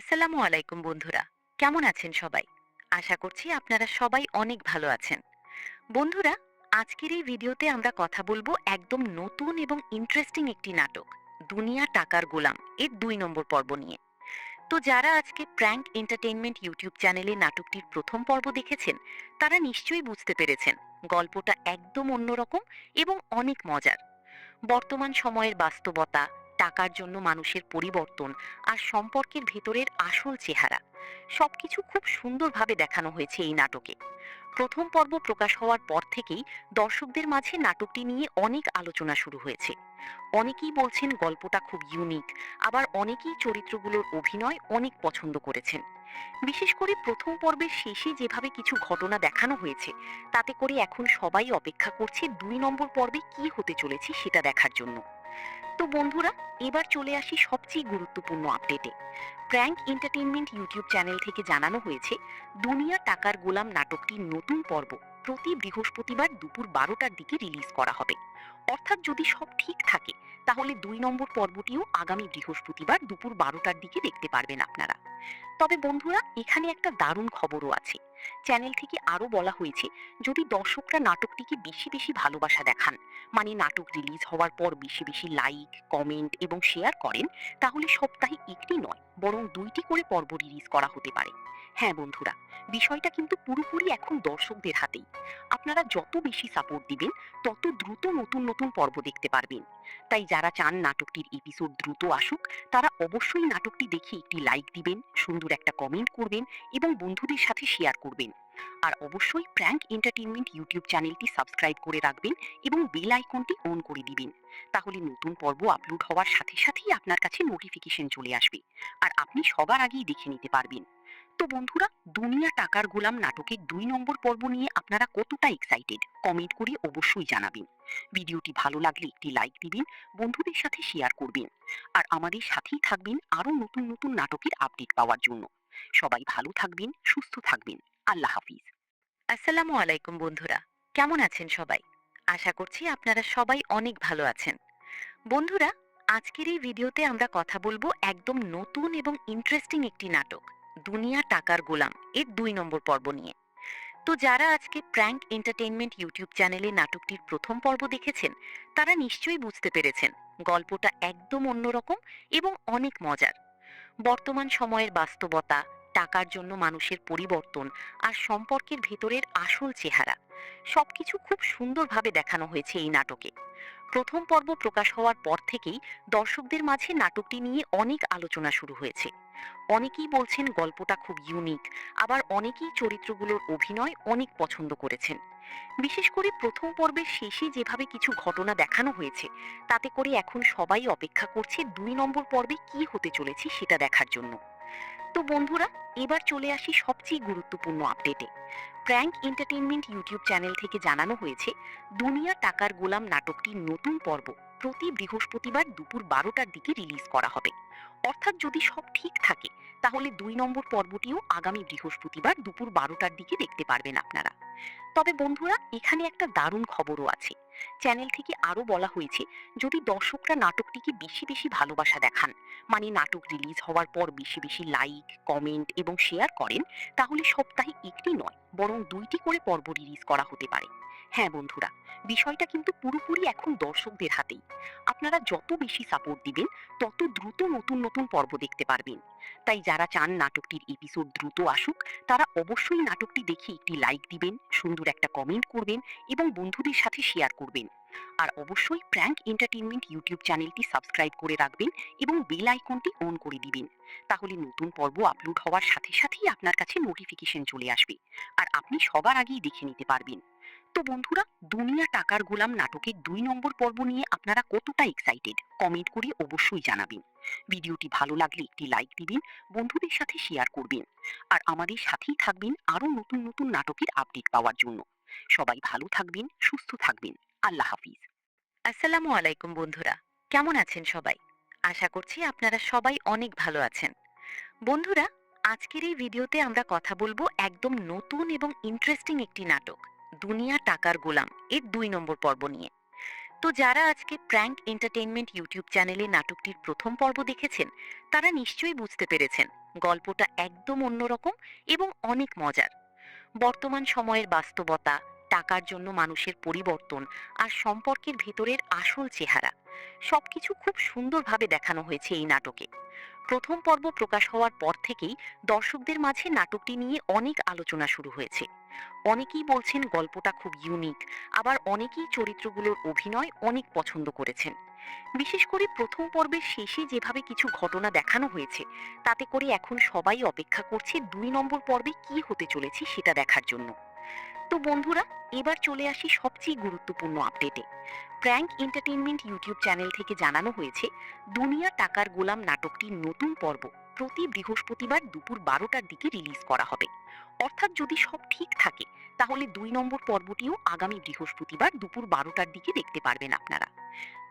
আসসালামু আলাইকুম বন্ধুরা। কেমন আছেন সবাই? আশা করছি আপনারা সবাই অনেক ভালো আছেন। বন্ধুরা, আজকের এই ভিডিওতে আমরা কথা বলবো একদম নতুন এবং ইন্টারেস্টিং একটি নাটক, দুনিয়া টাকার গোলাম এর ২ নম্বর পর্ব নিয়ে। তো যারা আজকে প্র্যাঙ্ক এন্টারটেইনমেন্ট ইউটিউব চ্যানেলে নাটকটির ১ম পর্ব দেখেছেন, তারা নিশ্চয়ই বুঝতে পেরেছেন গল্পটা একদম অন্যরকম এবং অনেক মজার। বর্তমান সময়ের বাস্তবতা, টাকার জন্য মানুষের পরিবর্তন আর সম্পর্কের ভেতরের আসল চেহারা সবকিছু খুব সুন্দরভাবে দেখানো হয়েছে এই নাটকে। প্রথম পর্ব প্রকাশ হওয়ার পর থেকেই দর্শকদের মাঝে নাটকটি নিয়ে অনেক আলোচনা শুরু হয়েছে। অনেকেই বলছেন গল্পটা খুব ইউনিক, আবার অনেকেই চরিত্রগুলোর অভিনয় অনেক পছন্দ করেছেন। বিশেষ করে প্রথম পর্বের শেষে যেভাবে কিছু ঘটনা দেখানো হয়েছে, তাতে করে এখন সবাই অপেক্ষা করছে ২ নম্বর পর্বে কি হতে চলেছে সেটা দেখার জন্য। তো বন্ধুরা, এবার চলে আসি সবচেয়ে গুরুত্বপূর্ণ আপডেটে। প্র্যাঙ্ক এন্টারটেইনমেন্ট ইউটিউব চ্যানেল থেকে জানানো হয়েছে দুনিয়া টাকার গোলাম নাটকটির নতুন পর্ব প্রতি বৃহস্পতিবার দুপুর ১২টার দিকে রিলিজ করা হবে। অর্থাৎ যদি সব ঠিক থাকে, তাহলে ২ নম্বর পর্বটিও আগামী বৃহস্পতিবার দুপুর ১২টার দিকে দেখতে পারবেন আপনারা। তবে বন্ধুরা, এখানে একটা দারুণ খবরও আছে। চ্যানেল থেকে আরো বলা হয়েছে, যদি দর্শকরা নাটকটিকে বেশি বেশি ভালোবাসা দেখান, মানে নাটক রিলিজ হওয়ার পর বেশি বেশি লাইক, কমেন্ট এবং শেয়ার করেন, তাহলে সপ্তাহে একটি নয়, বরং ২টি করে পর্ব রিলিজ করা হতে পারে। হ্যাঁ বন্ধুরা, বিষয়টা কিন্তু পুরোপুরি এখন দর্শকদের হাতেই। আপনারা যত বেশি সাপোর্ট দিবেন, তত দ্রুত নতুন নতুন পর্ব দেখতে পারবেন। তাই যারা চান নাটকটির এপিসোড দ্রুত আসুক, তারা অবশ্যই নাটকটি দেখে একটি লাইক দিবেন, সুন্দর একটা কমেন্ট করবেন এবং বন্ধুদের সাথে শেয়ার করবেন। আর অবশ্যই প্র্যাঙ্ক এন্টারটেইনমেন্ট ইউটিউব চ্যানেলটি সাবস্ক্রাইব করে রাখবেন এবং বেল আইকনটি অন করে দিবেন। তাহলে নতুন পর্ব আপলোড হওয়ার সাথে সাথেই আপনার কাছে নোটিফিকেশন চলে আসবে, আর আপনি সবার আগেই দেখে নিতে পারবেন। তো বন্ধুরা, দুনিয়া টাকার গোলাম নাটকের ২ নম্বর পর্ব নিয়ে আপনারা কতটা এক্সাইটেড, কমেন্ট করে অবশ্যই জানাবেন। ভিডিওটি ভালো লাগলে একটি লাইক দিবেন, বন্ধুদের সাথে শেয়ার করবেন, আর আমাদের সাথেই থাকবেন আরো নতুন নতুন নাটকের আপডেট পাওয়ার জন্য। সবাই ভালো থাকবেন, সুস্থ থাকবেন। আল্লাহ হাফিজ। আসসালামু আলাইকুম বন্ধুরা। কেমন আছেন সবাই? আশা করছি আপনারা সবাই অনেক ভালো আছেন। বন্ধুরা, আজকের এই ভিডিওতে আমরা কথা বলবো একদম নতুন এবং ইন্টারেস্টিং একটি নাটক, দুনিয়া টাকার গোলাম এর ২ নম্বর পর্ব নিয়ে। তো যারা আজকে প্র্যাঙ্ক এন্টারটেইনমেন্ট ইউটিউব চ্যানেলে নাটকটির ১ম পর্ব দেখেছেন, তারা নিশ্চয়ই বুঝতে পেরেছেন গল্পটা একদম অন্যরকম এবং অনেক মজার। বর্তমান সময়ের বাস্তবতা, টাকার জন্য মানুষের পরিবর্তন আর সম্পর্কের ভেতরের আসল চেহারা সবকিছু খুব সুন্দরভাবে দেখানো হয়েছে এই নাটকে। প্রথম পর্ব প্রকাশ হওয়ার পর থেকেই দর্শকদের মাঝে নাটকটি নিয়ে অনেক আলোচনা শুরু হয়েছে। অনেকেই বলছেন গল্পটা খুব ইউনিক, আবার অনেকেই চরিত্রগুলোর অভিনয় অনেক পছন্দ করেছেন। বিশেষ করে প্রথম পর্বের শেষে যেভাবে কিছু ঘটনা দেখানো হয়েছে, তাতে করে এখন সবাই অপেক্ষা করছে ২ নম্বর পর্বে কি হতে চলেছে সেটা দেখার জন্য। তো বন্ধুরা, এবার চলে আসি সবচেয়ে গুরুত্বপূর্ণ আপডেটে। প্র্যাঙ্ক এন্টারটেইনমেন্ট ইউটিউব চ্যানেল থেকে জানানো হয়েছে দুনিয়া টাকার গোলাম নাটকটির নতুন পর্ব প্রতি বৃহস্পতিবার দুপুর ১২টার দিকে রিলিজ করা হবে। অর্থাৎ যদি সব ঠিক থাকে, তাহলে ২ নম্বর পর্বটিও আগামী বৃহস্পতিবার দুপুর ১২টার দিকে দেখতে পারবেন আপনারা। তবে বন্ধুরা, এখানে একটা দারুণ খবরও আছে। চ্যানেল থেকে আরো বলা হয়েছে, যদি দর্শকরা নাটকটিকে বেশি বেশি ভালোবাসা দেখান, মানে নাটক রিলিজ হওয়ার পর বেশি বেশি লাইক, কমেন্ট এবং শেয়ার করেন, তাহলে সপ্তাহে একটি নয়, বরং ২টি করে পর্ব রিলিজ করা হতে পারে। হ্যাঁ বন্ধুরা, বিষয়টা কিন্তু পুরোপুরি এখন দর্শকদের হাতেই। আপনারা যত বেশি সাপোর্ট দিবেন, তত দ্রুত নতুন নতুন পর্ব দেখতে পারবেন। তাই যারা চান নাটকটির এপিসোড দ্রুত আসুক, তারা অবশ্যই নাটকটি দেখে একটি লাইক দিবেন, সুন্দর একটা কমেন্ট করবেন এবং বন্ধুদের সাথে শেয়ার করবেন। আর অবশ্যই প্র্যাঙ্ক এন্টারটেইনমেন্ট ইউটিউব চ্যানেলটি সাবস্ক্রাইব করে রাখবেন এবং বেল আইকনটি অন করে দিবেন। তাহলে নতুন পর্ব আপলোড হওয়ার সাথে সাথেই আপনার কাছে নোটিফিকেশন চলে আসবে, আর আপনি সবার আগেই দেখে নিতে পারবেন। তো বন্ধুরা, দুনিয়া টাকার গোলাম নাটকের ২ নম্বর পর্ব নিয়ে আপনারা কতটা এক্সাইটেড, কমেন্ট করে অবশ্যই জানাবেন। ভিডিওটি ভালো লাগলে একটি লাইক দিবেন, বন্ধুদের সাথে শেয়ার করবেন, আর আমাদের সাথেই থাকবেন আরো নতুন নতুন নাটকের আপডেট পাওয়ার জন্য। সবাই ভালো থাকবেন, সুস্থ থাকবেন। আল্লাহ হাফিজ। আসসালামু আলাইকুম বন্ধুরা। কেমন আছেন সবাই? আশা করছি আপনারা সবাই অনেক ভালো আছেন। বন্ধুরা, আজকের এই ভিডিওতে আমরা কথা বলবো একদম নতুন এবং ইন্টারেস্টিং একটি নাটক, দুনিয়া টাকার গোলাম এর ২ নম্বর পর্ব নিয়ে। তো যারা আজকে প্র্যাঙ্ক এন্টারটেইনমেন্ট ইউটিউব চ্যানেলে নাটকটির প্রথম পর্ব দেখেছেন, তারা নিশ্চয়ই বুঝতে পেরেছেন গল্পটা একদম অন্যরকম এবং অনেক মজার। বর্তমান সময়ের বাস্তবতা, টাকার জন্য মানুষের পরিবর্তন আর সম্পর্কের ভেতরের আসল চেহারা সবকিছু খুব সুন্দরভাবে দেখানো হয়েছে এই নাটকে। প্রথম পর্ব প্রকাশ হওয়ার পর থেকেই দর্শকদের মাঝে নাটকটি নিয়ে অনেক আলোচনা শুরু হয়েছে। অনেকেই বলছেন গল্পটা খুব ইউনিক, আবার অনেকেই চরিত্রগুলোর অভিনয় অনেক পছন্দ করেছেন। বিশেষ করে প্রথম পর্বের শেষে যেভাবে কিছু ঘটনা দেখানো হয়েছে, তাতে করে এখন সবাই অপেক্ষা করছে ২ নম্বর পর্বে কি হতে চলেছে সেটা দেখার জন্য। তো বন্ধুরা, এবার চলে আসি সবচেয়ে গুরুত্বপূর্ণ আপডেটে। প্র্যাঙ্ক এন্টারটেইনমেন্ট ইউটিউব চ্যানেল থেকে জানানো হয়েছে, দুনিয়া টাকার গোলাম নাটকটির নতুন পর্ব প্রতি বৃহস্পতিবার দুপুর ১২টার দিকে রিলিজ করা হবে। অর্থাৎ যদি সব ঠিক থাকে, তাহলে ২ নম্বর পর্বটিও আগামী বৃহস্পতিবার দুপুর ১২টার দিকে দেখতে পারবেন আপনারা।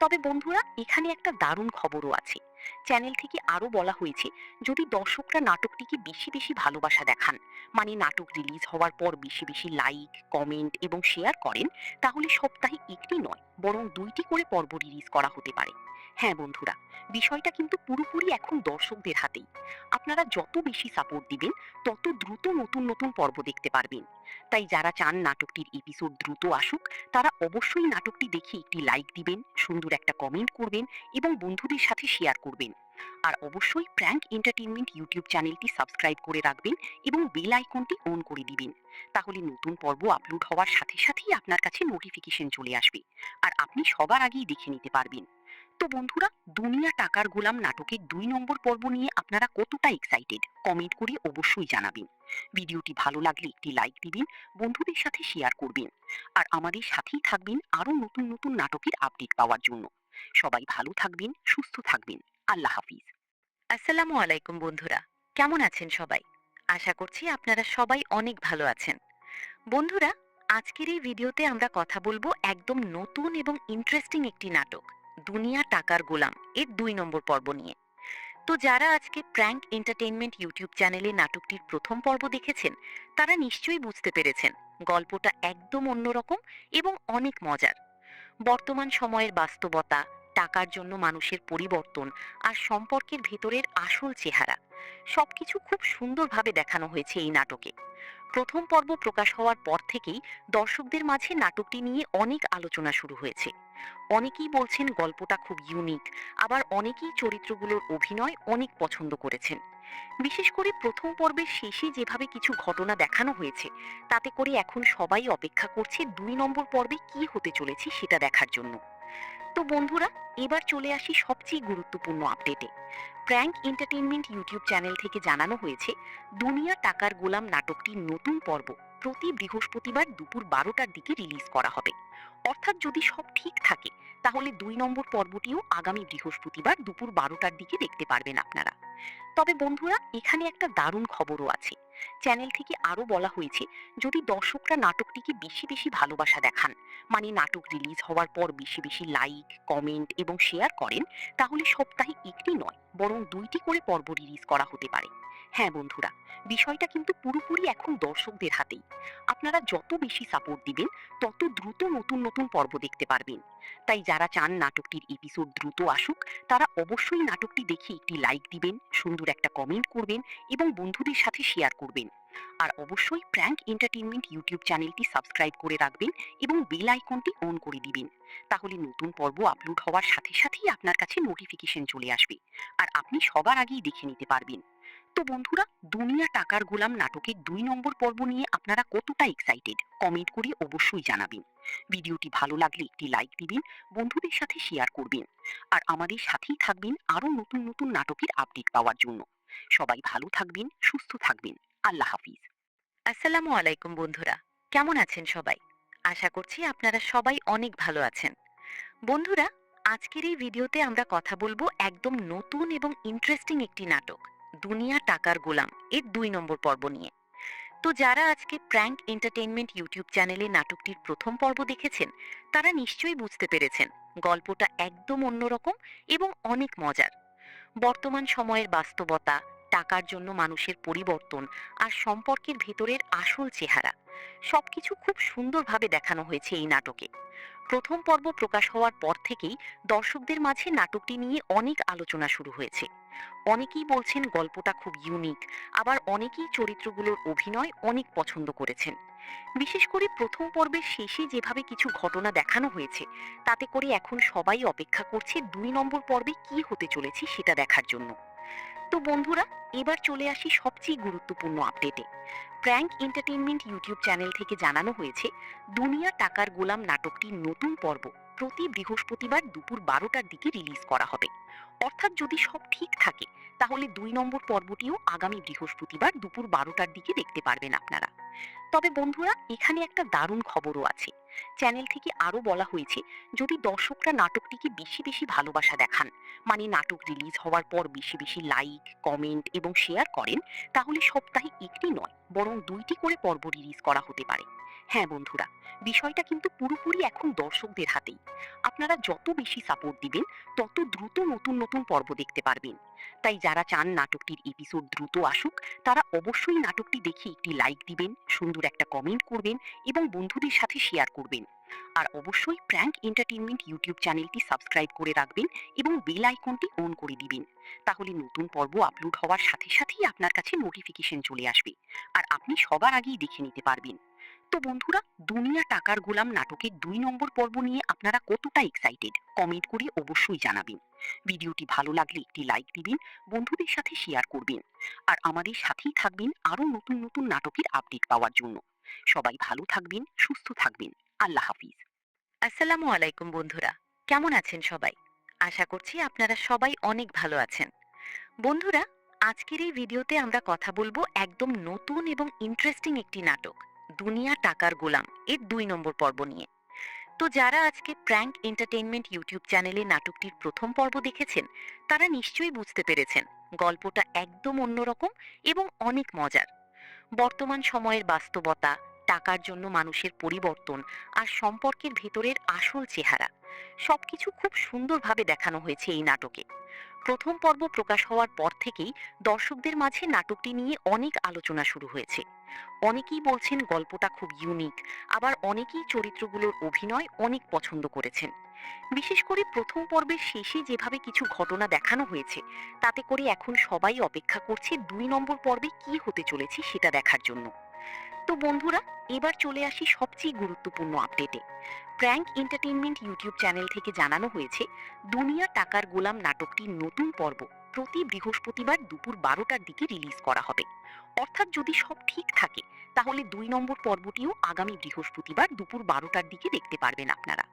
তবে বন্ধুরা, এখানে একটা দারুণ খবরও আছে। চ্যানেল থেকে আরো বলা হয়েছে, যদি দর্শকরা নাটকটিকে বেশি বেশি ভালোবাসা দেখান, মানে নাটক রিলিজ হওয়ার পর বেশি বেশি লাইক, কমেন্ট এবং শেয়ার করেন, তাহলে সপ্তাহে একটি নয়, বরং ২টি করে পর্ব রিলিজ করা হতে পারে। হ্যাঁ বন্ধুরা, বিষয়টা কিন্তু পুরোপুরি এখন দর্শকদের হাতেই। আপনারা যত বেশি সাপোর্ট দিবেন, তত দ্রুত নতুন নতুন পর্ব দেখতে পারবেন। তাই যারা চান নাটকটির এপিসোড দ্রুত আসুক, তারা অবশ্যই নাটকটি দেখে একটি লাইক দিবেন, সুন্দর একটা কমেন্ট করবেন এবং বন্ধুদের সাথে শেয়ার করবেন। আর অবশ্যই প্র্যাঙ্ক এন্টারটেইনমেন্ট ইউটিউব চ্যানেলটি সাবস্ক্রাইব করে রাখবেন এবং বেল আইকনটি অন করে দিবেন। তাহলে নতুন পর্ব আপলোড হওয়ার সাথে সাথেই আপনার কাছে নোটিফিকেশন চলে আসবে, আর আপনি সবার আগেই দেখে নিতে পারবেন। তো বন্ধুরা, দুনিয়া টাকার গোলাম নাটকের ২ নম্বর পর্ব নিয়ে আপনারা কতটা এক্সাইটেড, কমেন্ট করে অবশ্যই জানাবেন। ভিডিওটি ভালো লাগলে একটি লাইক দিবেন, বন্ধুদের সাথে শেয়ার করবেন, আর আমাদের সাথেই থাকবেন আরো নতুন নতুন নাটকের আপডেট পাওয়ার জন্য। সবাই ভালো থাকবেন, সুস্থ থাকবেন। আল্লাহ হাফিজ। আসসালামু আলাইকুম বন্ধুরা, কেমন আছেন সবাই? আশা করছি আপনারা সবাই অনেক ভালো আছেন। বন্ধুরা, আজকের এই ভিডিওতে আমরা কথা বলবো একদম নতুন এবং ইন্টারেস্টিং একটি নাটক, দুনিয়া টাকার গোলাম এর ২ নম্বর পর্ব নিয়ে। তো যারা আজকে প্র্যাঙ্ক এন্টারটেইনমেন্ট ইউটিউব চ্যানেলে নাটকটির প্রথম পর্ব দেখেছেন, তারা নিশ্চয়ই বুঝতে পেরেছেন গল্পটা একদম অন্যরকম এবং অনেক মজার। বর্তমান সময়ের বাস্তবতা, টাকার জন্য মানুষের পরিবর্তন আর সম্পর্কের ভেতরের আসল চেহারা সবকিছু খুব সুন্দরভাবে দেখানো হয়েছে এই নাটকে। প্রথম পর্ব প্রকাশ হওয়ার পর থেকেই দর্শকদের মাঝে নাটকটি নিয়ে অনেক আলোচনা শুরু হয়েছে। অনেকেই বলছেন গল্পটা খুব ইউনিক, আবার অনেকেই চরিত্রগুলোর অভিনয় অনেক পছন্দ করেছেন। বিশেষ করে প্রথম পর্বের শেষে যেভাবে কিছু ঘটনা দেখানো হয়েছে, তাতে করে এখন সবাই অপেক্ষা করছে ২ নম্বর পর্বে কি হতে চলেছে সেটা দেখার জন্য। তো বন্ধুরা, এবার চলে আসি সবচেয়ে গুরুত্বপূর্ণ আপডেটে। প্র্যাঙ্ক এন্টারটেইনমেন্ট ইউটিউব চ্যানেল থেকে জানানো হয়েছে, দুনিয়া টাকার গোলাম নাটকটির নতুন পর্ব প্রতি বৃহস্পতিবার দুপুর ১২টার দিকে রিলিজ করা হবে। অর্থাৎ যদি সব ঠিক থাকে, তাহলে ২ নম্বর পর্বটিও আগামী বৃহস্পতিবার দুপুর ১২টার দিকে দেখতে পারবেন আপনারা। তবে বন্ধুরা, এখানে একটা দারুণ খবরও আছে। চ্যানেল থেকে আরো বলা হয়েছে, যদি দর্শকরা নাটকটিকে বেশি বেশি ভালোবাসা দেখান, মানে নাটক রিলিজ হওয়ার পর বেশি বেশি লাইক, কমেন্ট এবং শেয়ার করেন, তাহলে সপ্তাহে একটি নয়, বরং ২টি করে পর্ব রিলিজ করা হতে পারে। হ্যাঁ বন্ধুরা, বিষয়টা কিন্তু পুরোপুরি এখন দর্শকদের হাতেই। আপনারা যত বেশি সাপোর্ট দিবেন, তত দ্রুত নতুন নতুন পর্ব দেখতে পারবেন। তাই যারা চান নাটকটির এপিসোড দ্রুত আসুক, তারা অবশ্যই নাটকটি দেখে একটি লাইক দিবেন, সুন্দর একটা কমেন্ট করবেন এবং বন্ধুদের সাথে শেয়ার করবেন। আর অবশ্যই প্র্যাঙ্ক এন্টারটেইনমেন্ট ইউটিউব চ্যানেলটি সাবস্ক্রাইব করে রাখবেন এবং বেল আইকনটি অন করে দিবেন। তাহলে নতুন পর্ব আপলোড হওয়ার সাথে সাথেই আপনার কাছে নোটিফিকেশন চলে আসবে, আর আপনি সবার আগেই দেখে নিতে পারবেন। তো বন্ধুরা, দুনিয়া টাকার গোলাম নাটকের ২ নম্বর পর্ব নিয়ে আপনারা কতটা এক্সাইটেড, কমেন্ট করে অবশ্যই জানাবেন। ভিডিওটি ভালো লাগলে একটি লাইক দিবেন, বন্ধুদের সাথে শেয়ার করবেন, আর আমাদের সাথেই থাকবেন আরো নতুন নতুন নাটকের আপডেট পাওয়ার জন্য। সবাই ভালো থাকবেন, সুস্থ থাকবেন। আল্লাহ হাফিজ। আসসালামু আলাইকুম বন্ধুরা, কেমন আছেন সবাই? আশা করছি আপনারা সবাই অনেক ভালো আছেন। বন্ধুরা, আজকের এই ভিডিওতে আমরা কথা বলবো একদম নতুন এবং ইন্টারেস্টিং একটি নাটক, দুনিয়া টাকার গোলাম এর ২ নম্বর পর্ব নিয়ে। তো যারা আজকে প্র্যাঙ্ক এন্টারটেইনমেন্ট ইউটিউব চ্যানেলে নাটকটির প্রথম পর্ব দেখেছেন, তারা নিশ্চয়ই বুঝতে পেরেছেন গল্পটা একদম অন্যরকম এবং অনেক মজার। বর্তমান সময়ের বাস্তবতা, টাকার জন্য মানুষের পরিবর্তন আর সম্পর্কের ভেতরের আসল চেহারা সবকিছু খুব সুন্দরভাবে দেখানো হয়েছে এই নাটকে। প্রথম পর্ব প্রকাশ হওয়ার পর থেকেই দর্শকদের মাঝে নাটকটি নিয়ে অনেক আলোচনা শুরু হয়েছে। অনেকেই বলছেন গল্পটা খুব ইউনিক, আবার অনেকেই চরিত্রগুলোর অভিনয় অনেক পছন্দ করেছেন। বিশেষ করে প্রথম পর্বের শেষে যেভাবে কিছু ঘটনা দেখানো হয়েছে, তাতে করে এখন সবাই অপেক্ষা করছে ২ নম্বর পর্বে কি হতে চলেছে সেটা দেখার জন্য। তো বন্ধুরা, এবার চলে আসি সবচেয়ে গুরুত্বপূর্ণ আপডেটে। প্র্যাঙ্ক এন্টারটেইনমেন্ট ইউটিউব চ্যানেল থেকে জানানো হয়েছে, দুনিয়া টাকার গোলাম নাটকটির নতুন পর্ব প্রতি বৃহস্পতিবার দুপুর ১২টার দিকে রিলিজ করা হবে। অর্থাৎ যদি সব ঠিক থাকে, তাহলে ২ নম্বর পর্বটিও আগামী বৃহস্পতিবার দুপুর ১২টার দিকে দেখতে পারবেন আপনারা। তবে বন্ধুরা, এখানে একটা দারুণ খবরও আছে। চ্যানেল থেকে আরো বলা হয়েছে, যদি দর্শকরা নাটকটিকে বেশি বেশি ভালোবাসা দেখান, মানে নাটক রিলিজ হওয়ার পর বেশি বেশি লাইক, কমেন্ট এবং শেয়ার করেন, তাহলে সপ্তাহে একটি নয়, বরং ২টি করে পর্ব রিলিজ করা হতে পারে। হ্যাঁ বন্ধুরা, বিষয়টা কিন্তু পুরোপুরি এখন দর্শকদের হাতেই। আপনারা যত বেশি সাপোর্ট দিবেন, তত দ্রুত নতুন নতুন পর্ব দেখতে পারবেন। তাই যারা চান নাটকটির এপিসোড দ্রুত আসুক, তারা অবশ্যই নাটকটি দেখে একটি লাইক দিবেন, সুন্দর একটা কমেন্ট করবেন এবং বন্ধুদের সাথে শেয়ার করবেন। আর অবশ্যই প্র্যাঙ্ক এন্টারটেইনমেন্ট ইউটিউব চ্যানেলটি সাবস্ক্রাইব করে রাখবেন এবং বেল আইকনটি অন করে দিবেন। তাহলে নতুন পর্ব আপলোড হওয়ার সাথে সাথেই আপনার কাছে নোটিফিকেশন চলে আসবে, আর আপনি সবার আগেই দেখে নিতে পারবেন। তো বন্ধুরা, দুনিয়া টাকার গোলাম নাটকের ২ নম্বর পর্ব নিয়ে আপনারা কতটা এক্সাইটেড, কমেন্ট করে অবশ্যই জানাবেন। ভিডিওটি ভালো লাগলে একটি লাইক দিবেন, বন্ধুদের সাথে শেয়ার করবেন, আর আমাদের সাথেই থাকবেন আরো নতুন নতুন নাটকের আপডেট পাওয়ার জন্য। সবাই ভালো থাকবেন, সুস্থ থাকবেন। আল্লাহ হাফিজ। আসসালামু আলাইকুম বন্ধুরা, কেমন আছেন সবাই? আশা করছি আপনারা সবাই অনেক ভালো আছেন। বন্ধুরা, আজকের এই ভিডিওতে আমরা কথা বলবো একদম নতুন এবং ইন্টারেস্টিং একটি নাটক, দুনিয়া টাকার গোলাম এর ২ নম্বর পর্ব নিয়ে। তো যারা আজকে প্র্যাঙ্ক এন্টারটেইনমেন্ট ইউটিউব চ্যানেলে নাটকটির প্রথম পর্ব দেখেছেন, তারা নিশ্চয়ই বুঝতে পেরেছেন গল্পটা একদম অন্যরকম এবং অনেক মজার। বর্তমান সময়ের বাস্তবতা, টাকার জন্য মানুষের পরিবর্তন, আর সম্পর্কের ভেতরের আসল চেহারা, সবকিছু খুব সুন্দরভাবে দেখানো হয়েছে এই নাটকে। প্রথম পর্ব প্রকাশ হওয়ার পর থেকেই দর্শকদের মাঝে নাটকটি নিয়ে অনেক আলোচনা শুরু হয়েছে। অনেকেই বলছেন গল্পটা খুব ইউনিক, আবার অনেকেই চরিত্রগুলোর অভিনয় অনেক পছন্দ করেছেন। বিশেষ করে প্রথম পর্বের শেষে যেভাবে কিছু ঘটনা দেখানো হয়েছে, তাতে করে এখন সবাই অপেক্ষা করছে ২ নম্বর পর্বে কি হতে চলেছে সেটা দেখার জন্য। তো বন্ধুরা, এবার চলে আসি সবচেয়ে গুরুত্বপূর্ণ আপডেটে। প্র্যাঙ্ক এন্টারটেইনমেন্ট ইউটিউব চ্যানেল থেকে জানানো হয়েছে, দুনিয়া টাকার গোলাম নাটকটির নতুন পর্ব প্রতি বৃহস্পতিবার দুপুর ১২টার দিকে রিলিজ করা হবে। অর্থাৎ যদি সব ঠিক থাকে, তাহলে ২ নম্বর পর্বটিও আগামী বৃহস্পতিবার দুপুর ১২টার দিকে দেখতে পারবেন আপনারা।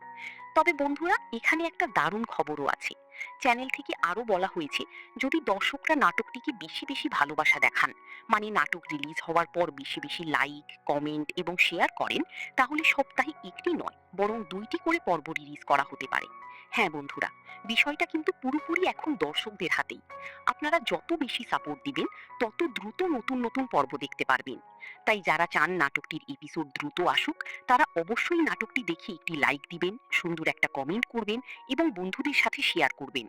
তবে বন্ধুরা, এখানে একটা দারুণ খবরও আছে। চ্যানেল থেকে আরো বলা হয়েছে, যদি দর্শকরা নাটকটিকে বেশি বেশি ভালোবাসা দেখান, মানে নাটক রিলিজ হওয়ার পর বেশি বেশি লাইক, কমেন্ট এবং শেয়ার করেন, তাহলে সপ্তাহে একটি নয়, বরং ২টি করে পর্ব রিলিজ করা হতে পারে। হ্যাঁ বন্ধুরা, বিষয়টা কিন্তু পুরোপুরি এখন দর্শকদের হাতেই। আপনারা যত বেশি সাপোর্ট দিবেন, তত দ্রুত নতুন নতুন পর্ব দেখতে পারবেন। তাই যারা চান নাটকটির এপিসোড দ্রুত আসুক, তারা অবশ্যই নাটকটি দেখে একটি লাইক দিবেন, সুন্দর একটা কমেন্ট করবেন এবং বন্ধুদের সাথে শেয়ার করবেন।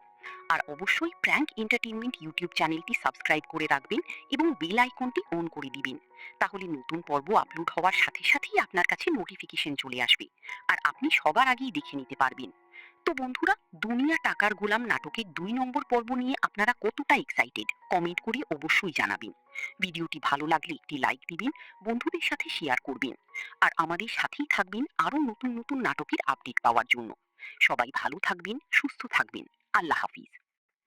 আর অবশ্যই প্র্যাঙ্ক এন্টারটেইনমেন্ট ইউটিউব চ্যানেলটি সাবস্ক্রাইব করে রাখবেন এবং বেল আইকনটি অন করে দিবেন। তাহলে নতুন পর্ব আপলোড হওয়ার সাথে সাথেই আপনার কাছে নোটিফিকেশন চলে আসবে, আর আপনি সবার আগেই দেখে নিতে পারবেন। তো বন্ধুরা, দুনিয়া টাকার গোলাম নাটকের ২ নম্বর পর্ব নিয়ে আপনারা কতটা এক্সাইটেড, কমেন্ট করে অবশ্যই জানাবেন। ভিডিওটি ভালো লাগলে একটি লাইক দিবেন, বন্ধুদের সাথে শেয়ার করবেন, আর আমাদের সাথেই থাকবেন আরো নতুন নতুন নাটকের আপডেট পাওয়ার জন্য। সবাই ভালো থাকবেন, সুস্থ থাকবেন। আল্লাহ হাফিজ।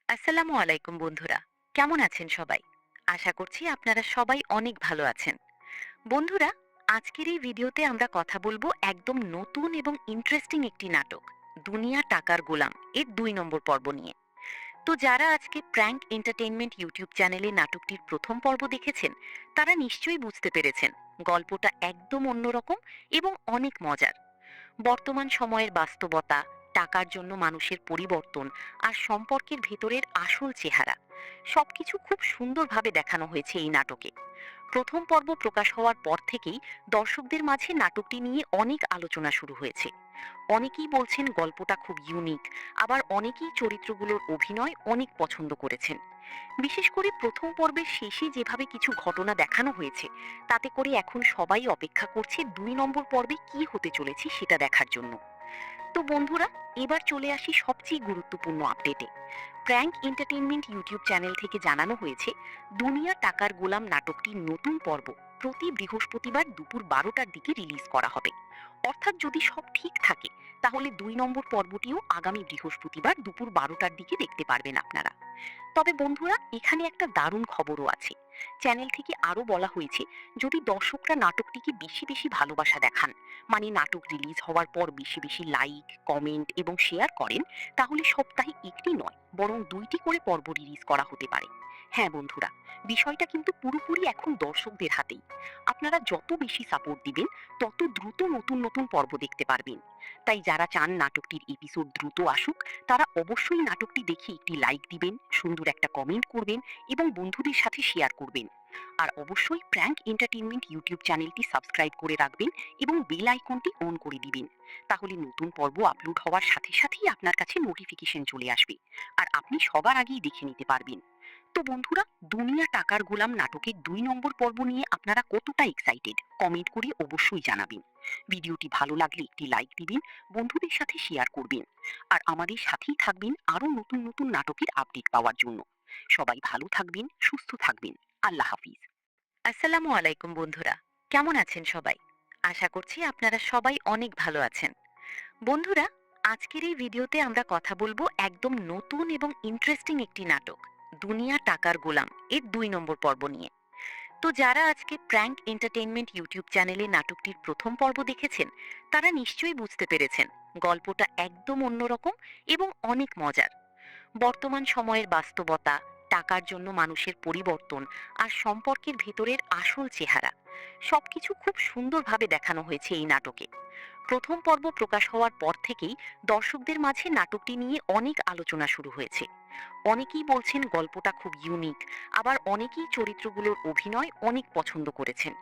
আসসালামু আলাইকুম বন্ধুরা, কেমন আছেন সবাই? আশা করছি আপনারা সবাই অনেক ভালো আছেন। বন্ধুরা, আজকের এই ভিডিওতে আমরা কথা বলবো একদম নতুন এবং ইন্টারেস্টিং একটি নাটক, দুনিয়া টাকার গোলাম এর ২ নম্বর পর্ব নিয়ে। তো যারা আজকে প্র্যাঙ্ক এন্টারটেইনমেন্ট ইউটিউব চ্যানেলে নাটকটির প্রথম পর্ব দেখেছেন, তারা নিশ্চয়ই বুঝতে পেরেছেন গল্পটা একদম অন্যরকম এবং অনেক মজার। বর্তমান সময়ের বাস্তবতা, টাকার জন্য মানুষের পরিবর্তন, আর সম্পর্কের ভেতরের আসল চেহারা, সবকিছু খুব সুন্দরভাবে দেখানো হয়েছে এই নাটকে। প্রথম পর্ব প্রকাশ হওয়ার পর থেকেই দর্শকদের মাঝে নাটকটি নিয়ে অনেক আলোচনা শুরু হয়েছে। অনেকেই বলছেন গল্পটা খুব ইউনিক, আবার অনেকেই চরিত্রগুলোর অভিনয় অনেক পছন্দ করেছেন। বিশেষ করে প্রথম পর্বের শেষে যেভাবে কিছু ঘটনা দেখানো হয়েছে, তাতে করে এখন সবাই অপেক্ষা করছে ২ নম্বর পর্বে কি হতে চলেছে সেটা দেখার জন্য। তো বন্ধুরা, এবার চলে আসি সবচেয়ে গুরুত্বপূর্ণ আপডেটে। প্র্যাঙ্ক এন্টারটেইনমেন্ট ইউটিউব চ্যানেল থেকে জানানো হয়েছে, দুনিয়া টাকার গোলাম নাটকটির নতুন পর্ব প্রতি বৃহস্পতিবার দুপুর 12টার দিকে রিলিজ করা হবে। অর্থাৎ যদি সব ঠিক থাকে, তাহলে 2 নম্বর পর্বটিও আগামী বৃহস্পতিবার দুপুর 12টার দিকে দেখতে পারবেন আপনারা। তবে বন্ধুরা, এখানে একটা দারুণ খবরও আছে। চ্যানেল থেকে আরো বলা হয়েছে, যদি দর্শকরা নাটকটিকে বেশি বেশি ভালোবাসা দেখান, মানে নাটক রিলিজ হওয়ার পর বেশি বেশি লাইক, কমেন্ট এবং শেয়ার করেন, তাহলে সপ্তাহে একটি নয়, বরং 2টি করে পর্ব রিলিজ করা হতে পারে। হ্যাঁ বন্ধুরা, বিষয়টা কিন্তু পুরোপুরি এখন দর্শকদের হাতেই। আপনারা যত বেশি সাপোর্ট দিবেন, তত দ্রুত নতুন নতুন পর্ব দেখতে পারবেন। তাই যারা চান নাটকটির এপিসোড দ্রুত আসুক, তারা অবশ্যই নাটকটি দেখে একটি লাইক দিবেন, সুন্দর একটা কমেন্ট করবেন এবং বন্ধুদের সাথে শেয়ার করবেন। আর অবশ্যই প্র্যাঙ্ক এন্টারটেইনমেন্ট ইউটিউব চ্যানেলটি সাবস্ক্রাইব করে রাখবেন এবং বেল আইকনটি অন করে দিবেন। তাহলে নতুন পর্ব আপলোড হওয়ার সাথে সাথেই আপনার কাছে নোটিফিকেশন চলে আসবে, আর আপনি সবার আগেই দেখে নিতে পারবেন। তো বন্ধুরা, দুনিয়া টাকার গোলাম নাটকের 2 নম্বর পর্ব নিয়ে আপনারা কতটা এক্সাইটেড, কমেন্ট করে অবশ্যই জানাবেন। ভিডিওটি ভালো লাগলে একটি লাইক দিবেন, বন্ধুদের সাথে শেয়ার করবেন, আর আমাদের সাথেই থাকবেন আরো নতুন নতুন নাটকের আপডেট পাওয়ার জন্য। সবাই ভালো থাকবেন, সুস্থ থাকবেন। আল্লাহ হাফিজ। আসসালামু আলাইকুম বন্ধুরা, কেমন আছেন সবাই? আশা করছি আপনারা সবাই অনেক ভালো আছেন। বন্ধুরা, আজকের এই ভিডিওতে আমরা কথা বলবো একদম নতুন এবং ইন্টারেস্টিং একটি নাটক, দুনিয়া টাকার গোলাম এর 2 নম্বর পর্ব নিয়ে। তো যারা আজকে প্র্যাঙ্ক এন্টারটেইনমেন্ট ইউটিউব চ্যানেলে নাটকটির প্রথম পর্ব দেখেছেন, তারা নিশ্চয়ই বুঝতে পেরেছেন গল্পটা একদম অন্যরকম এবং অনেক মজার। বর্তমান সময়ের বাস্তবতা, টাকার জন্য মানুষের পরিবর্তন আর সম্পর্কের ভেতরের আসল চেহারা, সবকিছু খুব সুন্দরভাবে দেখানো হয়েছে এই নাটকে। প্রথম পর্ব প্রকাশ হওয়ার পর থেকেই দর্শকদের মাঝে নাটকটি নিয়ে অনেক আলোচনা শুরু হয়েছে। অনেকেই বলছেন গল্পটা খুব ইউনিক, আবার অনেকেই চরিত্রগুলোর অভিনয় অনেক পছন্দ করেছেন।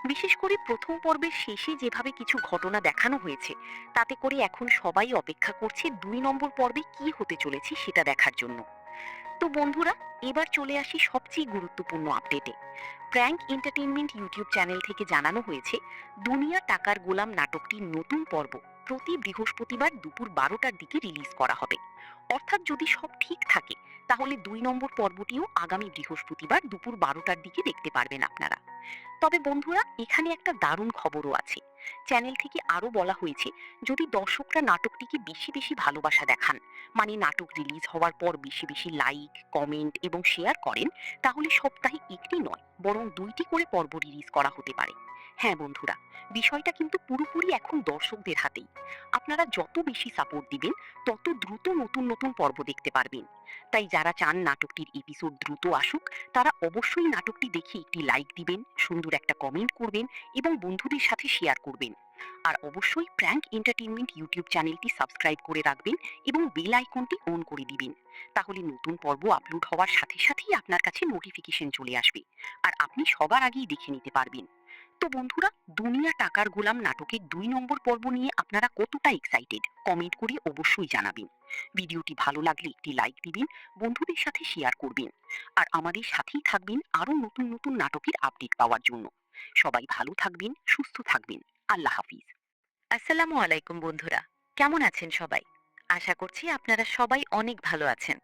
বিশেষ করে প্রথম পর্বের শেষে যেভাবে কিছু ঘটনা দেখানো হয়েছে, তাতে করে এখন সবাই অপেক্ষা করছে 2 নম্বর পর্বে কি হতে চলেছে সেটা দেখার জন্য। তো বন্ধুরা, এবার চলে আসি সবচেয়ে গুরুত্বপূর্ণ আপডেটে। প্র্যাঙ্ক এন্টারটেইনমেন্ট ইউটিউব চ্যানেল থেকে জানানো হয়েছে, দুনিয়া টাকার গোলাম নাটকটির নতুন পর্ব প্রতি বৃহস্পতিবার দুপুর 12টার দিকে রিলিজ করা হবে। অর্থাৎ যদি সব ঠিক থাকে, তাহলে 2 নম্বর পর্বটিও আগামী বৃহস্পতিবার দুপুর 12টার দিকে দেখতে পারবেন আপনারা। তবে বন্ধুরা, এখানে একটা দারুণ খবরও আছে। চ্যানেল থেকে আরো বলা হয়েছে, যদি দর্শকরা নাটকটিকে বেশি বেশি ভালোবাসা দেখান, মানে নাটক রিলিজ হওয়ার পর বেশি বেশি লাইক, কমেন্ট এবং শেয়ার করেন, তাহলে সপ্তাহে একটি নয়, বরং 2টি করে পর্ব রিলিজ করা হতে পারে। হ্যাঁ বন্ধুরা, বিষয়টা কিন্তু পুরোপুরি এখন দর্শকদের হাতেই। আপনারা যত বেশি সাপোর্ট দিবেন, তত দ্রুত নতুন নতুন পর্ব দেখতে পারবেন। তাই যারা চান নাটকটির এপিসোড দ্রুত আসুক, তারা অবশ্যই নাটকটি দেখে একটি লাইক দিবেন, সুন্দর একটা কমেন্ট করবেন এবং বন্ধুদের সাথে শেয়ার করবেন। আর অবশ্যই প্র্যাঙ্ক এন্টারটেইনমেন্ট ইউটিউব চ্যানেলটি সাবস্ক্রাইব করে রাখবেন এবং বেল আইকনটি অন করে দিবেন। তাহলে নতুন পর্ব আপলোড হওয়ার সাথে সাথেই আপনার কাছে নোটিফিকেশন চলে আসবে, আর আপনি সবার আগেই দেখে নিতে পারবেন। তো বন্ধুরা, দুনিয়া টাকার গোলাম নাটকের 2 নম্বর পর্ব নিয়ে আপনারা কতটা এক্সাইটেড, কমেন্ট করে অবশ্যই জানাবেন। ভিডিওটি ভালো লাগলে একটি লাইক দিবেন, বন্ধুদের সাথে শেয়ার করবেন, আর আমাদের সাথেই থাকবেন আরো নতুন নতুন নাটকের আপডেট পাওয়ার জন্য। সবাই ভালো থাকবেন, সুস্থ থাকবেন। আল্লাহ হাফিজ। আসসালামু আলাইকুম বন্ধুরা, কেমন আছেন সবাই? আশা করছি আপনারা সবাই অনেক ভালো আছেন।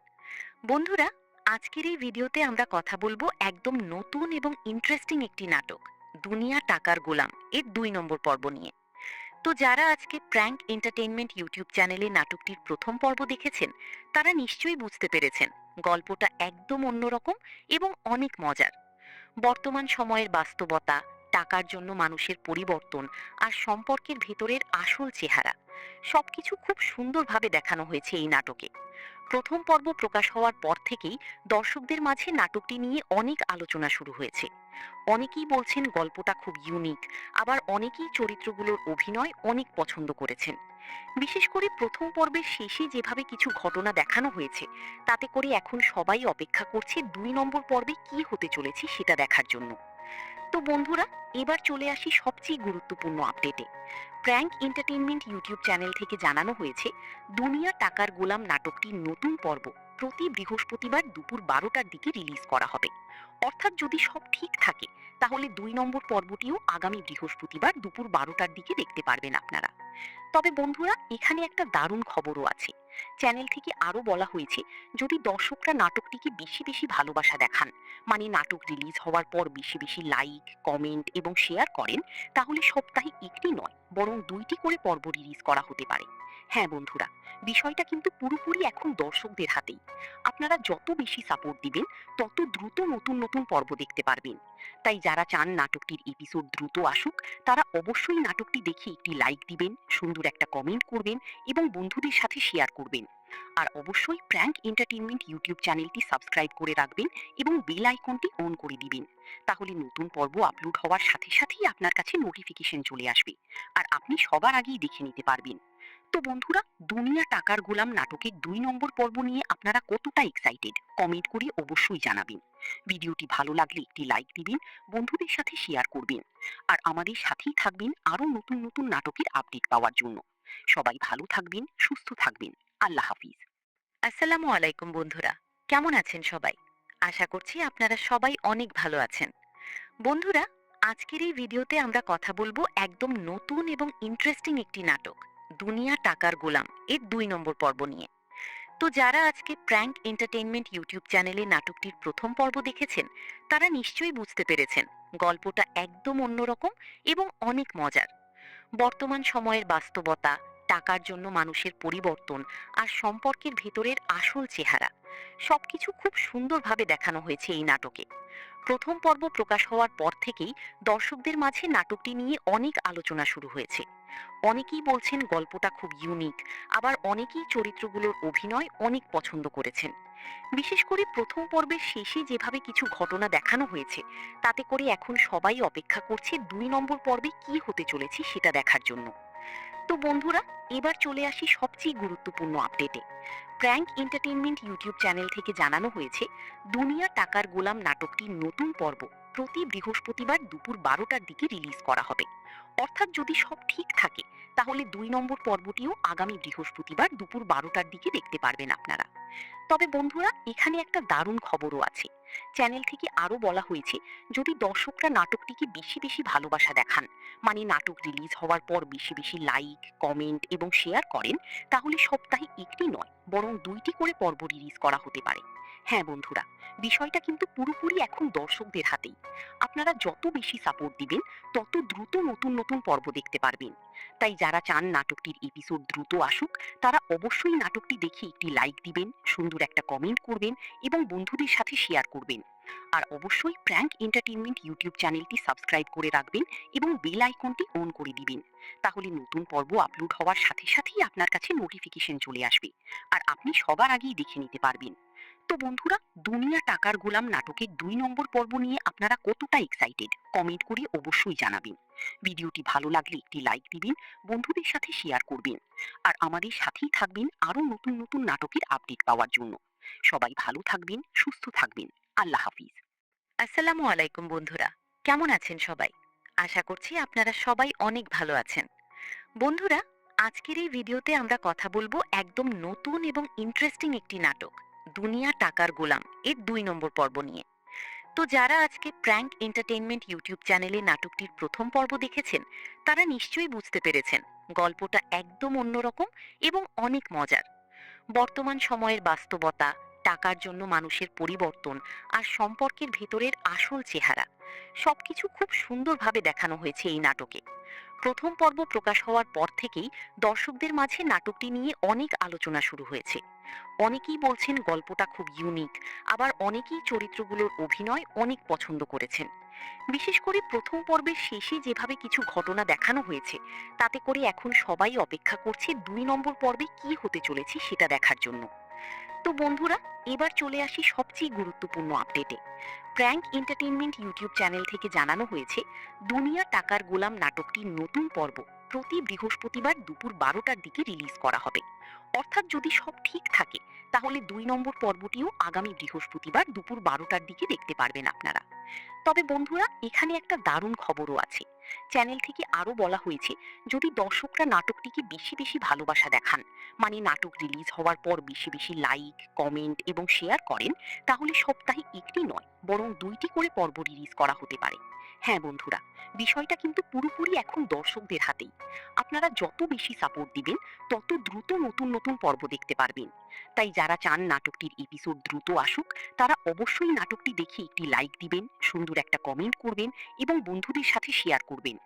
বন্ধুরা, আজকের এই ভিডিওতে আমরা কথা বলবো একদম নতুন এবং ইন্টারেস্টিং একটি নাটক, দুনিয়া টাকার গোলাম এর 2 নম্বর পর্ব নিয়ে। তো যারা আজকে প্র্যাঙ্ক এন্টারটেইনমেন্ট ইউটিউব চ্যানেলে নাটকটির প্রথম পর্ব দেখেছেন, তারা নিশ্চয়ই বুঝতে পেরেছেন গল্পটা একদম অন্যরকম এবং অনেক মজার। বর্তমান সময়ের বাস্তবতা, টাকার জন্য মানুষের পরিবর্তন আর সম্পর্কের ভেতরের আসল চেহারা, সবকিছু খুব সুন্দরভাবে দেখানো হয়েছে এই নাটকে। প্রথম পর্ব প্রকাশ হওয়ার পর থেকেই দর্শকদের মাঝে নাটকটি নিয়ে অনেক আলোচনা শুরু হয়েছে। অনেকেই বলছেন গল্পটা খুব ইউনিক, আবার অনেকেই চরিত্রগুলোর অভিনয় অনেক পছন্দ করেছেন। বিশেষ করে প্রথম পর্বের শেষে যেভাবে কিছু ঘটনা দেখানো হয়েছে, তাতে করে এখন সবাই অপেক্ষা করছে 2 নম্বর পর্বে কি হতে চলেছে সেটা দেখার জন্য। তো বন্ধুরা, এবার চলে আসি সবচেয়ে গুরুত্বপূর্ণ আপডেটে। প্র্যাঙ্ক এন্টারটেইনমেন্ট ইউটিউব চ্যানেল থেকে জানানো হয়েছে, দুনিয়া টাকার গোলাম নাটকটির নতুন পর্ব প্রতি বৃহস্পতিবার দুপুর 12টার দিকে রিলিজ করা হবে। অর্থাৎ যদি সব ঠিক থাকে, তাহলে 2 নম্বর পর্বটিও আগামী বৃহস্পতিবার দুপুর 12টার দিকে দেখতে পারবেন আপনারা। তবে বন্ধুরা, এখানে একটা দারুণ খবরও আছে। চ্যানেল থেকে আরো বলা হয়েছে, যদি দর্শকরা নাটকটিকে বেশি বেশি ভালোবাসা দেখান, মানে নাটক রিলিজ হওয়ার পর বেশি বেশি লাইক, কমেন্ট এবং শেয়ার করেন, তাহলে সপ্তাহে একটি নয় বরং ২টি করে পর্ব রিলিজ করা হতে পারে। হ্যাঁ বন্ধুরা, বিষয়টা কিন্তু পুরোপুরি এখন দর্শকদের হাতেই। আপনারা যত বেশি সাপোর্ট দিবেন, তত দ্রুত নতুন নতুন পর্ব দেখতে পারবেন। তাই যারা চান নাটকটির এপিসোড দ্রুত আসুক, তারা অবশ্যই নাটকটি দেখে একটি লাইক দিবেন, সুন্দর একটা কমেন্ট করবেন এবং বন্ধুদের সাথে শেয়ার করবেন। আর অবশ্যই প্র্যাঙ্ক এন্টারটেইনমেন্ট ইউটিউব চ্যানেলটি সাবস্ক্রাইব করে রাখবেন এবং বেল আইকনটি অন করে দিবেন। তাহলে নতুন পর্ব আপলোড হওয়ার সাথে সাথেই আপনার কাছে নোটিফিকেশন চলে আসবে, আর আপনি সবার আগেই দেখে নিতে পারবেন। তো বন্ধুরা, দুনিয়া টাকার গোলাম নাটকের ২ নম্বর পর্ব নিয়ে আপনারা কতটা এক্সাইটেড, কমেন্ট করে অবশ্যই জানাবেন। ভিডিওটি ভালো লাগলে একটি লাইক দিবেন, বন্ধুদের সাথে শেয়ার করবেন, আর আমাদের সাথেই থাকবেন আরো নতুন নতুন নাটকের আপডেট পাওয়ার জন্য। সবাই ভালো থাকবেন, সুস্থ থাকবেন। আল্লাহ হাফিজ। আসসালামু আলাইকুম বন্ধুরা, কেমন আছেন সবাই? আশা করছি আপনারা সবাই অনেক ভালো আছেন। বন্ধুরা, আজকের এই ভিডিওতে আমরা কথা বলবো একদম নতুন এবং ইন্টারেস্টিং একটি নাটক, দুনিয়া টাকার গোলাম এর ২ নম্বর পর্ব নিয়ে। তো যারা আজকে প্র্যাঙ্ক এন্টারটেইনমেন্ট ইউটিউব চ্যানেলে নাটকটির প্রথম পর্ব দেখেছেন, তারা নিশ্চয়ই বুঝতে পেরেছেন গল্পটা একদম অন্যরকম এবং অনেক মজার। বর্তমান সময়ের বাস্তবতা, টাকার জন্য মানুষের পরিবর্তন আর সম্পর্কের ভেতরের আসল চেহারা, সবকিছু খুব সুন্দরভাবে দেখানো হয়েছে এই নাটকে। প্রথম পর্ব প্রকাশ হওয়ার পর থেকেই দর্শকদের মাঝে নাটকটি নিয়ে অনেক আলোচনা শুরু হয়েছে। অনেকেই বলছেন গল্পটা খুব ইউনিক, আবার অনেকেই চরিত্রগুলোর অভিনয় অনেক পছন্দ করেছেন। বিশেষ করে প্রথম পর্বের শেষে যেভাবে কিছু ঘটনা দেখানো হয়েছে, তাতে করে এখন সবাই অপেক্ষা করছে ২ নম্বর পর্বে কি হতে চলেছে সেটা দেখার জন্য। তো বন্ধুরা, এবার চলে আসি সবচেয়ে গুরুত্বপূর্ণ আপডেটে। প্র্যাঙ্ক এন্টারটেইনমেন্ট ইউটিউব চ্যানেল থেকে জানানো হয়েছে, দুনিয়া টাকার গোলাম নাটকটির নতুন পর্ব প্রতি বৃহস্পতিবার দুপুর ১২টার দিকে রিলিজ করা হবে। অর্থাৎ যদি সব ঠিক থাকে, তাহলে ২ নম্বর পর্বটিও আগামী বৃহস্পতিবার দুপুর ১২টার দিকে দেখতে পারবেন আপনারা। তবে বন্ধুরা, এখানে একটা দারুণ খবরও আছে। চ্যানেল থেকে আরো বলা হয়েছে, যদি দর্শকরা নাটকটিকে বেশি বেশি ভালোবাসা দেখান, মানে নাটক রিলিজ হওয়ার পর বেশি বেশি লাইক, কমেন্ট এবং শেয়ার করেন, তাহলে সপ্তাহে একটি নয় বরং ২টি করে পর্ব রিলিজ করা হতে পারে। হ্যাঁ বন্ধুরা, বিষয়টা কিন্তু পুরোপুরি এখন দর্শকদের হাতেই। আপনারা যত বেশি সাপোর্ট দিবেন, তত দ্রুত নতুন নতুন পর্ব দেখতে পারবেন। তাই যারা চান নাটকটির এপিসোড দ্রুত আসুক, তারা অবশ্যই নাটকটি দেখে একটি লাইক দিবেন, সুন্দর একটা কমেন্ট করবেন এবং বন্ধুদের সাথে শেয়ার করবেন। আর অবশ্যই প্র্যাঙ্ক এন্টারটেইনমেন্ট ইউটিউব চ্যানেলটি সাবস্ক্রাইব করে রাখবেন এবং বেল আইকনটি অন করে দিবেন। তাহলে নতুন পর্ব আপলোড হওয়ার সাথে সাথেই আপনার কাছে নোটিফিকেশন চলে আসবে, আর আপনি সবার আগেই দেখে নিতে পারবেন। তো বন্ধুরা, দুনিয়া টাকার গোলাম নাটকের ২ নম্বর পর্ব নিয়ে আপনারা কতটা এক্সাইটেড, কমেন্ট করে অবশ্যই জানাবেন। ভিডিওটি ভালো লাগলে একটি লাইক দিবেন, বন্ধুদের সাথে শেয়ার করবেন, আর আমাদের সাথেই থাকবেন আরো নতুন নতুন নাটকের আপডেট পাওয়ার জন্য। সবাই ভালো থাকবেন, সুস্থ থাকবেন। আল্লাহ হাফিজ। আসসালামু আলাইকুম বন্ধুরা, কেমন আছেন সবাই? আশা করছি আপনারা সবাই অনেক ভালো আছেন। বন্ধুরা, আজকের এই ভিডিওতে আমরা কথা বলবো একদম নতুন এবং ইন্টারেস্টিং একটি নাটক, দুনিয়া টাকার গোলাম এর ২ নম্বর পর্ব নিয়ে। তো যারা আজকে প্র্যাঙ্ক এন্টারটেইনমেন্ট ইউটিউব চ্যানেলে নাটকটির প্রথম পর্ব দেখেছেন, তারা নিশ্চয়ই বুঝতে পেরেছেন গল্পটা একদম অন্যরকম এবং অনেক মজার। বর্তমান সময়ের বাস্তবতা, টাকার জন্য মানুষের পরিবর্তন আর সম্পর্কের ভেতরের আসল চেহারা, সবকিছু খুব সুন্দরভাবে দেখানো হয়েছে এই নাটকে। প্রথম পর্ব প্রকাশ হওয়ার পর থেকেই দর্শকদের মাঝে নাটকটি নিয়ে অনেক আলোচনা শুরু হয়েছে। অনেকেই বলছেন গল্পটা খুব ইউনিক, আবার অনেকেই চরিত্রগুলোর অভিনয় অনেক পছন্দ করেছেন। বিশেষ করে প্রথম পর্বের শেষে যেভাবে কিছু ঘটনা দেখানো হয়েছে, তাতে করে এখন সবাই অপেক্ষা করছে ২ নম্বর পর্বে কি হতে চলেছে সেটা দেখার জন্য। তো বন্ধুরা, এবার চলে আসি সবচেয়ে গুরুত্বপূর্ণ আপডেটে। প্র্যাঙ্ক এন্টারটেইনমেন্ট ইউটিউব চ্যানেল থেকে জানানো হয়েছে, দুনিয়া টাকার গোলাম নাটকটির নতুন পর্ব প্রতি বৃহস্পতিবার দুপুর ১২টার দিকে রিলিজ করা হবে। অর্থাৎ যদি সব ঠিক থাকে, তাহলে ২ নম্বর পর্বটিও আগামী বৃহস্পতিবার দুপুর ১২টার দিকে দেখতে পারবেন আপনারা। তবে বন্ধুরা, এখানে একটা দারুণ খবরও আছে। চ্যানেল থেকে আরো বলা হয়েছে, যদি দর্শকরা নাটকটিকে বেশি বেশি ভালোবাসা দেখান, মানে নাটক রিলিজ হওয়ার পর বেশি বেশি লাইক, কমেন্ট এবং শেয়ার করেন, তাহলে সপ্তাহে একটি নয় বরং ২টি করে পর্ব রিলিজ করা হতে পারে। হ্যাঁ বন্ধুরা, বিষয়টা কিন্তু পুরোপুরি এখন দর্শকদের হাতেই। আপনারা যত বেশি সাপোর্ট দিবেন, তত দ্রুত নতুন নতুন পর্ব দেখতে পারবেন। তাই যারা চান নাটকটির এপিসোড দ্রুত আসুক, তারা অবশ্যই নাটকটি দেখে একটি লাইক দিবেন, সুন্দর একটা কমেন্ট করবেন এবং বন্ধুদের সাথে শেয়ার করবেন।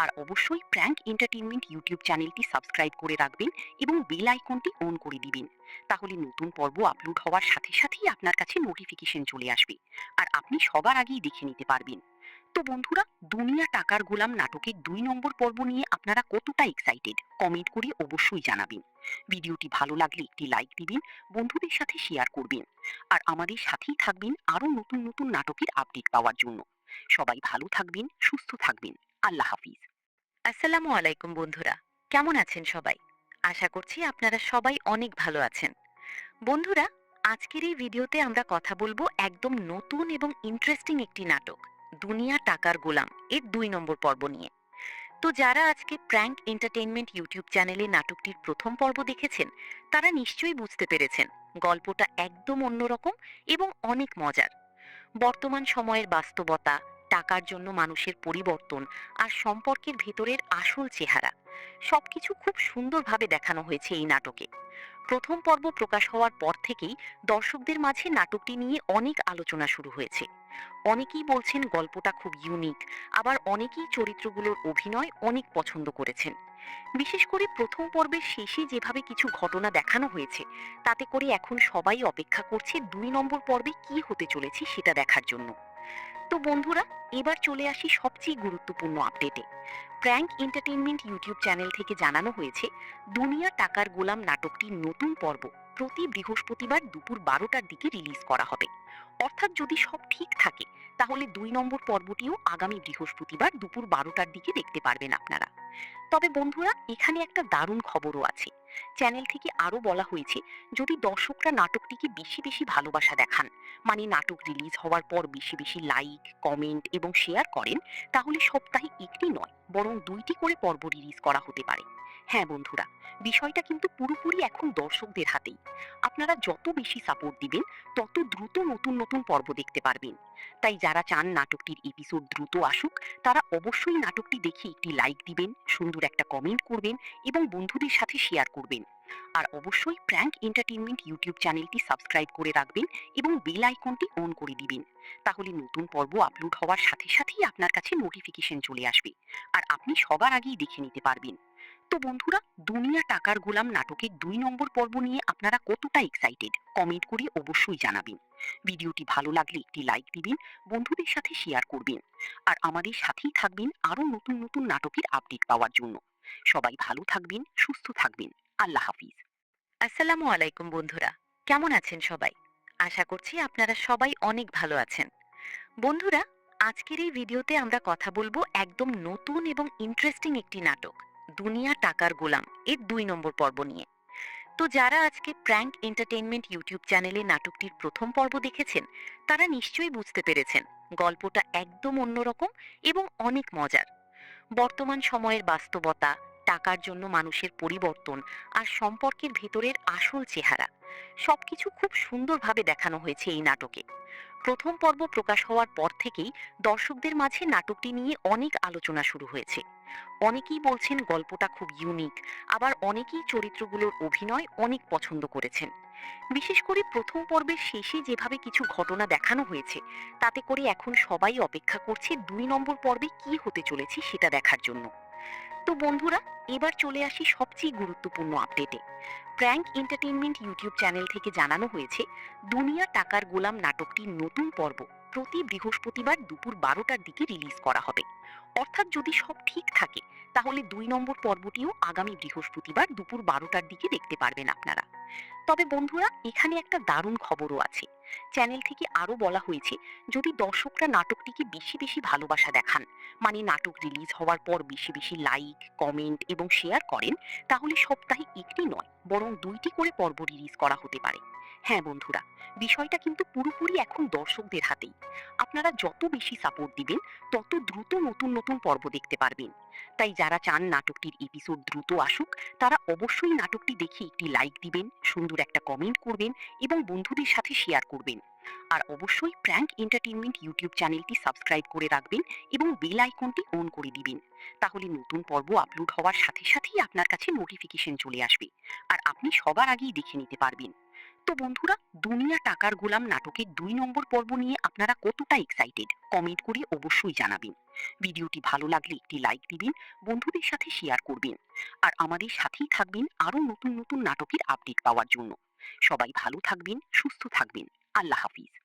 আর অবশ্যই প্র্যাঙ্ক এন্টারটেইনমেন্ট ইউটিউব চ্যানেলটি সাবস্ক্রাইব করে রাখবেন এবং বেল আইকনটি অন করে দিবেন। তাহলে নতুন পর্ব আপলোড হওয়ার সাথে সাথেই আপনার কাছে নোটিফিকেশন চলে আসবে আর আপনি সবার আগেই দেখে নিতে পারবেন। তো বন্ধুরা, দুনিয়া টাকার গোলাম নাটকের ২ নম্বর পর্ব নিয়ে আপনারা কতটা এক্সাইটেড কমেন্ট করে অবশ্যই জানাবেন। ভিডিওটি ভালো লাগলে একটি লাইক দিবেন, বন্ধুদের সাথে শেয়ার করবেন আর আমাদের সাথেই থাকবেন আরো নতুন নতুন নাটকের আপডেট পাওয়ার জন্য। সবাই ভালো থাকবেন, সুস্থ থাকবেন। আল্লাহ হাফিজ। আসসালামু আলাইকুম বন্ধুরা, কেমন আছেন সবাই? আশা করছি আপনারা সবাই অনেক ভালো আছেন। বন্ধুরা, আজকের এই ভিডিওতে আমরা কথা বলবো একদম নতুন এবং ইন্টারেস্টিং একটি নাটক, দুনিয়া টাকার গোলাম এর ২ নম্বর পর্ব নিয়ে। তো যারা আজকে প্র্যাঙ্ক এন্টারটেইনমেন্ট ইউটিউব চ্যানেলে নাটকটির প্রথম পর্ব দেখেছেন, তারা নিশ্চয়ই বুঝতে পেরেছেন গল্পটা একদম অন্যরকম এবং অনেক মজার। বর্তমান সময়ের বাস্তবতা, টাকার জন্য মানুষের পরিবর্তন আর সম্পর্কের ভেতরের আসল চেহারা সবকিছু খুব সুন্দরভাবে দেখানো হয়েছে এই নাটকে। প্রথম পর্ব প্রকাশ হওয়ার পর থেকেই দর্শকদের মাঝে নাটকটি নিয়ে অনেক আলোচনা শুরু হয়েছে। অনেকেই বলছেন গল্পটা খুব ইউনিক, আবার অনেকেই চরিত্রগুলোর অভিনয় অনেক পছন্দ করেছেন। বিশেষ করে প্রথম পর্বের শেষে যেভাবে কিছু ঘটনা দেখানো হয়েছে, তাতে করে এখন সবাই অপেক্ষা করছে ২ নম্বর পর্বে কি হতে চলেছে সেটা দেখার জন্য। তো বন্ধুরা, এবার চলে আসি সবচেয়ে গুরুত্বপূর্ণ আপডেটে। প্র্যাঙ্ক এন্টারটেইনমেন্ট ইউটিউব চ্যানেল থেকে জানানো হয়েছে দুনিয়া টাকার গোলাম নাটকটির নতুন পর্ব প্রতি বৃহস্পতিবার দুপুর ১২টার দিকে রিলিজ করা হবে। অর্থাৎ যদি সব ঠিক থাকে, তাহলে ২ নম্বর পর্বটিও আগামী বৃহস্পতিবার দুপুর ১২টার দিকে দেখতে পারবেন আপনারা। তবে বন্ধুরা, এখানে একটা দারুণ খবরও আছে। চ্যানেল থেকে আরো বলা হয়েছে, যদি দর্শকরা নাটকটিকে বেশি বেশি ভালোবাসা দেখান, মানে নাটক রিলিজ হওয়ার পর বেশি বেশি লাইক, কমেন্ট এবং শেয়ার করেন, তাহলে সপ্তাহে একটি নয় বরং ২টি করে পর্ব রিলিজ করা হতে পারে। হ্যাঁ বন্ধুরা, বিষয়টা কিন্তু পুরোপুরি এখন দর্শকদের হাতেই। আপনারা যত বেশি সাপোর্ট দিবেন, তত দ্রুত নতুন নতুন পর্ব দেখতে পারবেন। তাই যারা চান নাটকটির এপিসোড দ্রুত আসুক, তারা অবশ্যই নাটকটি দেখে একটি লাইক দিবেন, সুন্দর একটা কমেন্ট করবেন এবং বন্ধুদের সাথে শেয়ার করবেন। আর অবশ্যই প্র্যাঙ্ক এন্টারটেইনমেন্ট ইউটিউব চ্যানেলটি সাবস্ক্রাইব করে রাখবেন এবং বেল আইকনটি অন করে দিবেন। তাহলে নতুন পর্ব আপলোড হওয়ার সাথে সাথেই আপনার কাছে নোটিফিকেশন চলে আসবে আর আপনি সবার আগেই দেখে নিতে পারবেন। তো বন্ধুরা, দুনিয়া টাকার গোলাম নাটকের ২ নম্বর পর্ব নিয়ে আপনারা কতটা এক্সাইটেড কমেন্ট করে অবশ্যই জানাবেন। ভিডিওটি ভালো লাগলে একটি লাইক দিবেন, বন্ধুদের সাথে শেয়ার করবেন আর আমাদের সাথেই থাকবেন আরো নতুন নতুন নাটকের আপডেট পাওয়ার জন্য। সবাই ভালো থাকবেন, সুস্থ থাকবেন। আল্লাহ হাফিজ। আসসালামু আলাইকুম বন্ধুরা, কেমন আছেন সবাই? আশা করছি আপনারা সবাই অনেক ভালো আছেন। বন্ধুরা, আজকের এই ভিডিওতে আমরা কথা বলবো একদম নতুন এবং ইন্টারেস্টিং একটি নাটক, দুনিয়া টাকার গোলাম এর ২ নম্বর পর্ব নিয়ে। তো যারা আজকে প্র্যাঙ্ক এন্টারটেইনমেন্ট ইউটিউব চ্যানেলে নাটকটির প্রথম পর্ব দেখেছেন, তারা নিশ্চয়ই বুঝতে পেরেছেন গল্পটা একদম অন্যরকম এবং অনেক মজার। বর্তমান সময়ের বাস্তবতা, টাকার জন্য মানুষের পরিবর্তন আর সম্পর্কের ভেতরের আসল চেহারা সবকিছু খুব সুন্দরভাবে দেখানো হয়েছে এই নাটকে। প্রথম পর্ব প্রকাশ হওয়ার পর থেকেই দর্শকদের মাঝে নাটকটি নিয়ে অনেক আলোচনা শুরু হয়েছে। অনেকেই বলছেন গল্পটা খুব ইউনিক, আবার অনেকেই চরিত্রগুলোর অভিনয় অনেক পছন্দ করেছেন। বিশেষ করে প্রথম পর্বের শেষে যেভাবে কিছু ঘটনা দেখানো হয়েছে, তাতে করে এখন সবাই অপেক্ষা করছে ২ নম্বর পর্বে কি হতে চলেছে সেটা দেখার জন্য। তো বন্ধুরা, এবার চলে আসি সবচেয়ে গুরুত্বপূর্ণ আপডেটে। প্র্যাঙ্ক এন্টারটেইনমেন্ট ইউটিউব চ্যানেল থেকে জানানো হয়েছে দুনিয়া টাকার গোলাম নাটকটির নতুন পর্ব প্রতি বৃহস্পতিবার দুপুর ১২টার দিকে রিলিজ করা হবে। অর্থাৎ যদি সব ঠিক থাকে, তাহলে ২ নম্বর পর্বটিও আগামী বৃহস্পতিবার দুপুর ১২টার দিকে দেখতে পারবেন আপনারা। তবে বন্ধুরা, এখানে একটা দারুণ খবরও আছে। চ্যানেল থেকে আরো বলা হয়েছে, যদি দর্শকরা নাটকটিকে বেশি বেশি ভালোবাসা দেখান, মানে নাটক রিলিজ হওয়ার পর বেশি বেশি লাইক, কমেন্ট এবং শেয়ার করেন, তাহলে সপ্তাহে একটি নয় বরং ২টি করে পর্ব রিলিজ করা হতে পারে। হ্যাঁ বন্ধুরা, বিষয়টা কিন্তু পুরোপুরি এখন দর্শকদের হাতেই। আপনারা যত বেশি সাপোর্ট দিবেন, তত দ্রুত নতুন নতুন পর্ব দেখতে পারবেন। তাই যারা চান নাটকটির এপিসোড দ্রুত আসুক, তারা অবশ্যই নাটকটি দেখে একটি লাইক দিবেন, সুন্দর একটা কমেন্ট করবেন এবং বন্ধুদের সাথে শেয়ার করবেন। আর অবশ্যই প্র্যাঙ্ক এন্টারটেইনমেন্ট ইউটিউব চ্যানেলটি সাবস্ক্রাইব করে রাখবেন এবং বেল আইকনটি অন করে দিবেন। তাহলে নতুন পর্ব আপলোড হওয়ার সাথে সাথেই আপনার কাছে নোটিফিকেশন চলে আসবে আর আপনি সবার আগেই দেখে নিতে পারবেন। তো বন্ধুরা, দুনিয়া টাকার গোলাম নাটকের ২ নম্বর পর্ব নিয়ে আপনারা কতটা এক্সাইটেড কমেন্ট করে অবশ্যই জানাবেন। ভিডিওটি ভালো লাগলে একটি লাইক দিবেন, বন্ধুদের সাথে শেয়ার করবেন আর আমাদের সাথেই থাকবেন আরো নতুন নতুন নাটকের আপডেট পাওয়ার জন্য। সবাই ভালো থাকবেন, সুস্থ থাকবেন। আল্লাহ হাফিজ।